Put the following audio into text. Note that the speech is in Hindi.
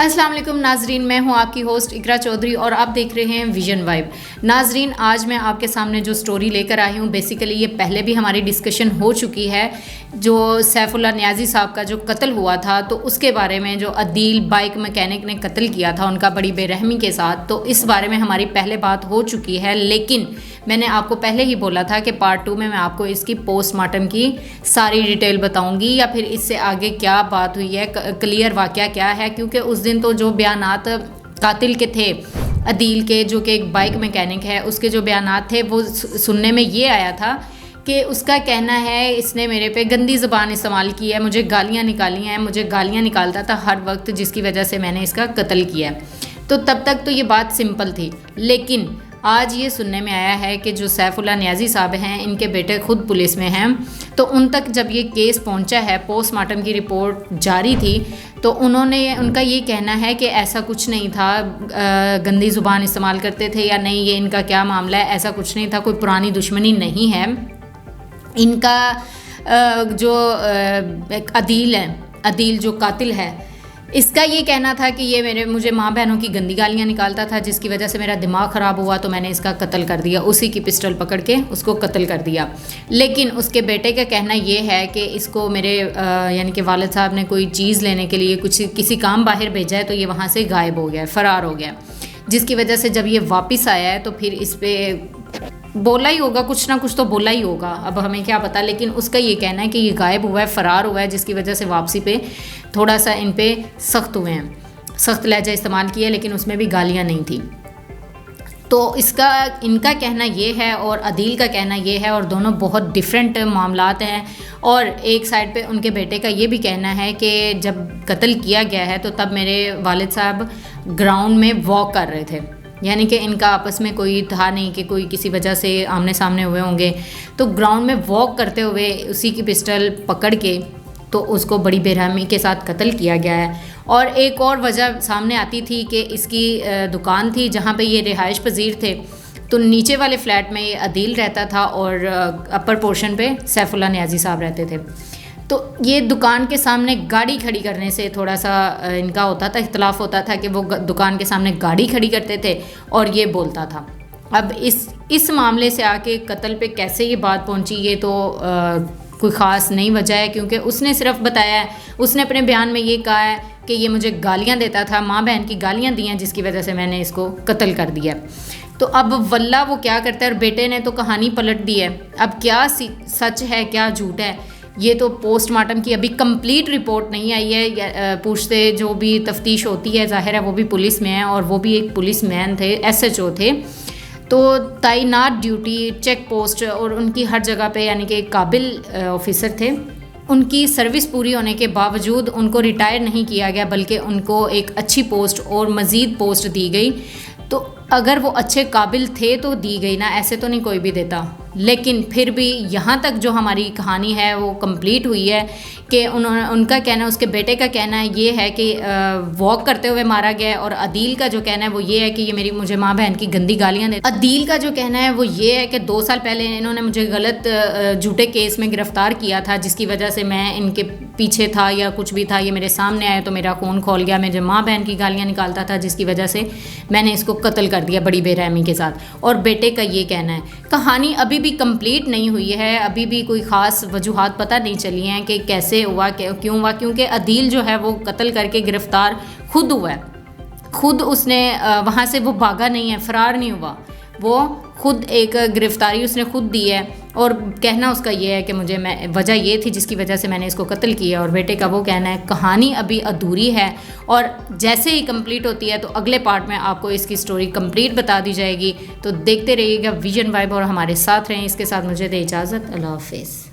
अस्सलाम वालेकुम नाजरीन, मैं हूं आपकी होस्ट इकरा चौधरी और आप देख रहे हैं विजन वाइब। नाजरीन, आज मैं आपके सामने जो स्टोरी लेकर आई हूं, बेसिकली ये पहले भी हमारी डिस्कशन हो चुकी है। जो सैफुल्लाह नियाज़ी साहब का जो कत्ल हुआ था, तो उसके बारे में जो अदील बाइक मैकेनिक ने कत्ल किया था उनका बड़ी बेरहमी के साथ, तो इस बारे में हमारी पहले बात हो चुकी है। लेकिन मैंने आपको पहले ही बोला था कि पार्ट 2 में मैं आपको इसकी पोस्टमार्टम की सारी डिटेल बताऊंगी, या फिर इससे आगे क्या बात हुई है, क्लियर वाक़या क्या है। क्योंकि उस दिन तो जो बयानात कातिल के थे, अदील के, जो कि एक बाइक मैकेनिक है, उसके जो बयानात थे वो सुनने में ये आया था कि उसका कहना है इसने मेरे पे गंदी ज़बान इस्तेमाल की है, मुझे गालियाँ निकाली हैं, मुझे गालियाँ निकालता था हर वक्त, जिसकी वजह से मैंने इसका कत्ल किया। तो तब तक तो ये बात सिंपल थी। लेकिन आज ये सुनने में आया है कि जो सैफुल्लाह नियाज़ी साहब हैं, इनके बेटे खुद पुलिस में हैं, तो उन तक जब ये केस पहुंचा है, पोस्टमार्टम की रिपोर्ट जारी थी, तो उनका ये कहना है कि ऐसा कुछ नहीं था, गंदी ज़ुबान इस्तेमाल करते थे या नहीं, ये इनका क्या मामला है, ऐसा कुछ नहीं था, कोई पुरानी दुश्मनी नहीं है। इनका जो अदील है, अदील जो कातिल है, इसका ये कहना था कि ये मुझे माँ बहनों की गंदी गालियाँ निकालता था, जिसकी वजह से मेरा दिमाग ख़राब हुआ, तो मैंने इसका कत्ल कर दिया, उसी की पिस्टल पकड़ के उसको कत्ल कर दिया। लेकिन उसके बेटे का कहना ये है कि इसको मेरे यानी कि वालिद साहब ने कोई चीज़ लेने के लिए किसी काम बाहर भेजा है, तो ये वहाँ से गायब हो गया, फ़रार हो गया, जिसकी वजह से जब ये वापस आया है तो फिर इस पर बोला ही होगा, कुछ ना कुछ तो बोला ही होगा, अब हमें क्या पता। लेकिन उसका ये कहना है कि ये गायब हुआ है, फ़रार हुआ है, जिसकी वजह से वापसी पे थोड़ा सा इन पे सख्त हुए हैं, सख्त लहजा इस्तेमाल किया, लेकिन उसमें भी गालियाँ नहीं थी। तो इनका कहना ये है और अदील का कहना ये है, और दोनों बहुत डिफरेंट मामलात हैं। और एक साइड पे उनके बेटे का ये भी कहना है कि जब कत्ल किया गया है तो तब मेरे वालिद साहब ग्राउंड में वॉक कर रहे थे, यानी कि इनका आपस में कोई था नहीं कि कोई किसी वजह से आमने सामने हुए होंगे। तो ग्राउंड में वॉक करते हुए उसी की पिस्टल पकड़ के तो उसको बड़ी बेरहमी के साथ कत्ल किया गया है। और एक और वजह सामने आती थी कि इसकी दुकान थी जहाँ पे ये रिहाइश पजीर थे, तो नीचे वाले फ्लैट में ये अदील रहता था और अपर पोर्शन पे सैफुल्लाह नियाज़ी साहब रहते थे। तो ये दुकान के सामने गाड़ी खड़ी करने से थोड़ा सा इनका होता था, इख्तलाफ होता था कि वो दुकान के सामने गाड़ी खड़ी करते थे और ये बोलता था। अब इस मामले से आके कत्ल पे कैसे ये बात पहुंची, ये तो कोई ख़ास नहीं वजह है, क्योंकि उसने सिर्फ बताया है, उसने अपने बयान में ये कहा है कि ये मुझे गालियाँ देता था, माँ बहन की गालियाँ दी हैं, जिसकी वजह से मैंने इसको कत्ल कर दिया। तो अब वल्ला वो क्या करता है, और बेटे ने तो कहानी पलट दी है। अब क्या सच है क्या झूठ है, ये तो पोस्टमार्टम की अभी कंप्लीट रिपोर्ट नहीं आई है। पूछते जो भी तफ्तीश होती है, जाहिर है वो भी पुलिस में है, और वो भी एक पुलिस मैन थे, SHO थे, तो तैनात ड्यूटी, चेक पोस्ट और उनकी हर जगह पे, यानी कि काबिल ऑफिसर थे। उनकी सर्विस पूरी होने के बावजूद उनको रिटायर नहीं किया गया, बल्कि उनको एक अच्छी पोस्ट और मज़ीद पोस्ट दी गई। तो अगर वो अच्छे काबिल थे तो दी गई ना, ऐसे तो नहीं कोई भी देता। लेकिन फिर भी यहाँ तक जो हमारी कहानी है वो कंप्लीट हुई है कि उनका कहना, उसके बेटे का कहना ये है कि वॉक करते हुए मारा गया, और अदील का जो कहना है वो ये है कि ये मुझे माँ बहन की गंदी गालियाँ दे। अदील का जो कहना है वो ये है कि 2 साल पहले इन्होंने मुझे गलत झूठे केस में गिरफ़्तार किया था, जिसकी वजह से मैं इनके पीछे था या कुछ भी था, ये मेरे सामने आया तो मेरा खून खोल गया, मुझे माँ बहन की गालियाँ निकालता था, जिसकी वजह से मैंने इसको कत्ल कर दिया बड़ी बेरहमी के साथ। और बेटे का ये कहना है। कहानी अभी भी कंप्लीट नहीं हुई है, अभी भी कोई ख़ास वजूहात पता नहीं चली हैं कि कैसे हुआ, क्यों हुआ, क्योंकि अदील जो है वो कत्ल करके गिरफ़्तार खुद हुआ है, खुद उसने वहाँ से वो भागा नहीं है, फ़रार नहीं हुआ, वो खुद एक गिरफ़्तारी उसने खुद दी है। और कहना उसका ये है कि वजह ये थी जिसकी वजह से मैंने इसको कत्ल किया। और बेटे का वो कहना है कहानी अभी अधूरी है, और जैसे ही कंप्लीट होती है तो अगले पार्ट में आपको इसकी स्टोरी कंप्लीट बता दी जाएगी। तो देखते रहिएगा विजन वाइब और हमारे साथ रहें। इसके साथ मुझे दे इजाज़त, अल्लाह हाफ़िज़।